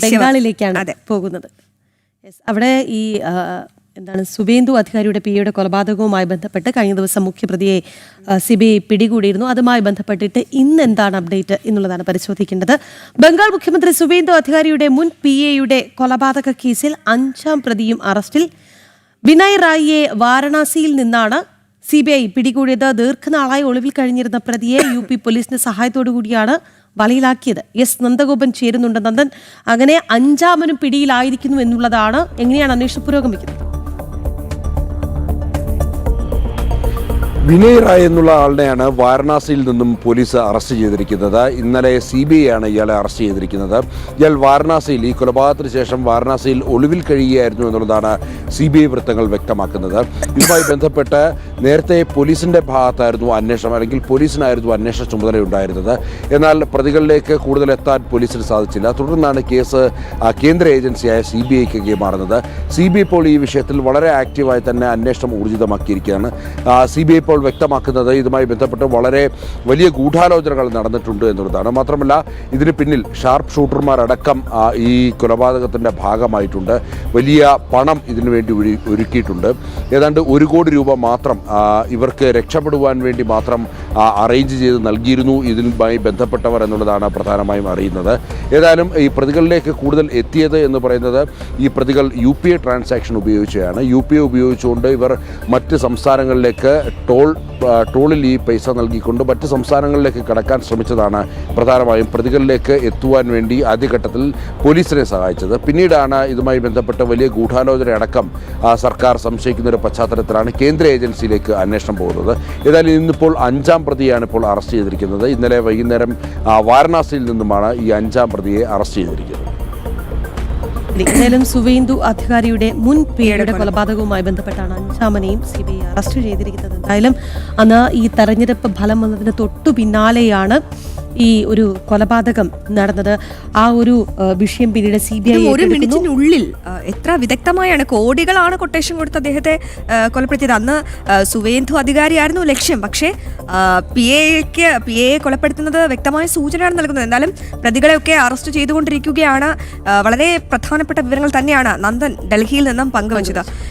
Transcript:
ബംഗാളിലേക്കാണ് പോകുന്നത്. അവിടെ ഈ എന്താണ് സുവേന്ദു അധികാരിയുടെ പിയുടെ കൊലപാതകവുമായി ബന്ധപ്പെട്ട് കഴിഞ്ഞ ദിവസം മുഖ്യപ്രതിയെ സിബിഐ പിടികൂടിയിരുന്നു. അതുമായി ബന്ധപ്പെട്ടിട്ട് ഇന്ന് എന്താണ് അപ്ഡേറ്റ് എന്നുള്ളതാണ് പരിശോധിക്കേണ്ടത്. ബംഗാൾ മുഖ്യമന്ത്രി സുവേന്ദു അധികാരിയുടെ മുൻ പിയുടെ കൊലപാതക കേസിൽ 5ാം പ്രതിയും അറസ്റ്റിൽ. വിനയ് റായിയെ വാരണാസിയിൽ നിന്നാണ് സിബിഐ പിടികൂടിയത്. ദീർഘനാളായി ഒളിവിൽ കഴിഞ്ഞിരുന്ന പ്രതിയെ UP പോലീസിന്റെ സഹായത്തോടു കൂടിയാണ് വലയിലാക്കിയത്. നന്ദഗോപൻ ചേരുന്നുണ്ട്. നന്ദൻ, അങ്ങനെ 5ാമനും പിടിയിലായിരിക്കുന്നു എന്നുള്ളതാണ്. എങ്ങനെയാണ് അന്വേഷണം പുരോഗമിക്കുന്നത്? വിനയ് റായ് എന്നുള്ള ആളുടെയാണ് വാരണാസിയിൽ നിന്നും പോലീസ് അറസ്റ്റ് ചെയ്തിരിക്കുന്നത്. ഇന്നലെ CBI ആണ് ഇയാളെ അറസ്റ്റ് ചെയ്തിരിക്കുന്നത്. ഇയാൾ വാരണാസിയിൽ ഈ കൊലപാതകത്തിന് ശേഷം വാരണാസിയിൽ ഒളിവിൽ കഴിയുകയായിരുന്നു എന്നുള്ളതാണ് CBI വൃത്തങ്ങൾ വ്യക്തമാക്കുന്നത്. ഇതുമായി ബന്ധപ്പെട്ട് നേരത്തെ പോലീസിന്റെ ഭാഗത്തായിരുന്നു അന്വേഷണം, അല്ലെങ്കിൽ പോലീസിനായിരുന്നു അന്വേഷണ ചുമതലയുണ്ടായിരുന്നത്. എന്നാൽ പ്രതികളിലേക്ക് കൂടുതൽ എത്താൻ പോലീസിന് സാധിച്ചില്ല. തുടർന്നാണ് കേസ് കേന്ദ്ര ഏജൻസിയായ CBIക്ക് കൈമാറുന്നത്. CBI ഇപ്പോൾ ഈ വിഷയത്തിൽ വളരെ ആക്റ്റീവായി തന്നെ അന്വേഷണം ഊർജിതമാക്കിയിരിക്കുകയാണ്. CBI ഇപ്പോൾ വ്യക്തമാക്കുന്നത് ഇതുമായി ബന്ധപ്പെട്ട് വളരെ വലിയ ഗൂഢാലോചനകൾ നടന്നിട്ടുണ്ട് എന്നുള്ളതാണ്. മാത്രമല്ല ഇതിന് പിന്നിൽ ഷാർപ്പ് ഷൂട്ടർമാരടക്കം ഈ കൊലപാതകത്തിൻ്റെ ഭാഗമായിട്ടുണ്ട്. വലിയ പണം ഇതിനു വേണ്ടി ഒരുക്കിയിട്ടുണ്ട്. ഏതാണ്ട് 1 കോടി രൂപ മാത്രം ഇവർക്ക് രക്ഷപ്പെടുവാൻ വേണ്ടി മാത്രം അറേഞ്ച് ചെയ്ത് നൽകിയിരുന്നു ഇതിനുമായി ബന്ധപ്പെട്ടവർ എന്നുള്ളതാണ് പ്രധാനമായും അറിയുന്നത്. ഏതായാലും ഈ പ്രതികളിലേക്ക് കൂടുതൽ എത്തിയത് എന്ന് പറയുന്നത് ഈ പ്രതികൾ UPI ട്രാൻസാക്ഷൻ ഉപയോഗിച്ചാണ്. UPI ഉപയോഗിച്ചുകൊണ്ട് ഇവർ മറ്റ് സംസ്ഥാനങ്ങളിലേക്ക് ടോളിൽ ഈ പൈസ നൽകിക്കൊണ്ട് മറ്റ് സംസ്ഥാനങ്ങളിലേക്ക് കടക്കാൻ ശ്രമിച്ചതാണ് പ്രധാനമായും പ്രതികളിലേക്ക് എത്തുവാൻ വേണ്ടി ആദ്യഘട്ടത്തിൽ പോലീസിനെ സഹായിച്ചത്. പിന്നീടാണ് ഇതുമായി ബന്ധപ്പെട്ട വലിയ ഗൂഢാലോചന അടക്കം സർക്കാർ സംശയിക്കുന്ന ഒരു പശ്ചാത്തലത്തിലാണ് കേന്ദ്ര ഏജൻസിയിലേക്ക് അന്വേഷണം പോകുന്നത്. ഏതായാലും ഇന്നിപ്പോൾ 5ാം പ്രതിയാണ് ഇപ്പോൾ അറസ്റ്റ് ചെയ്തിരിക്കുന്നത്. ഇന്നലെ വൈകുന്നേരം വാരണാസിയിൽ നിന്നുമാണ് ഈ 5ാം പ്രതിയെ അറസ്റ്റ് ചെയ്തിരിക്കുന്നത്. ഏതായാലും സുവേന്ദു അധികാരിയുടെ മുൻ പിയുടെ കൊലപാതകവുമായി ബന്ധപ്പെട്ടാണ് 5ാമനെയും CBI അറസ്റ്റ് ചെയ്തിരിക്കുന്നത്. എന്തായാലും അന്ന് ഈ തെരഞ്ഞെടുപ്പ് ഫലം വന്നതിന് തൊട്ടു പിന്നാലെയാണ് ഈ ഒരു കൊലപാതകം നടന്നത്. ആ ഒരു വിഷയം പിന്നീട് CBI 1 മിനിറ്റിനുള്ളിൽ എത്ര വിദഗ്ധമായാണ്, കോടികളാണ് കൊട്ടേഷൻ കൊടുത്ത് അദ്ദേഹത്തെ കൊലപ്പെടുത്തിയത്. അന്ന് സുവേന്ദു അധികാരിയായിരുന്നു ലക്ഷ്യം. പക്ഷേ PAയെ കൊലപ്പെടുത്തുന്നത് വ്യക്തമായ സൂചനയാണ് നൽകുന്നത്. എന്നാലും പ്രതികളെയൊക്കെ അറസ്റ്റ് ചെയ്തുകൊണ്ടിരിക്കുകയാണ്. വളരെ പ്രധാനപ്പെട്ട വിവരങ്ങൾ തന്നെയാണ് നന്ദൻ ഡൽഹിയിൽ നിന്നും പങ്കുവച്ചത്.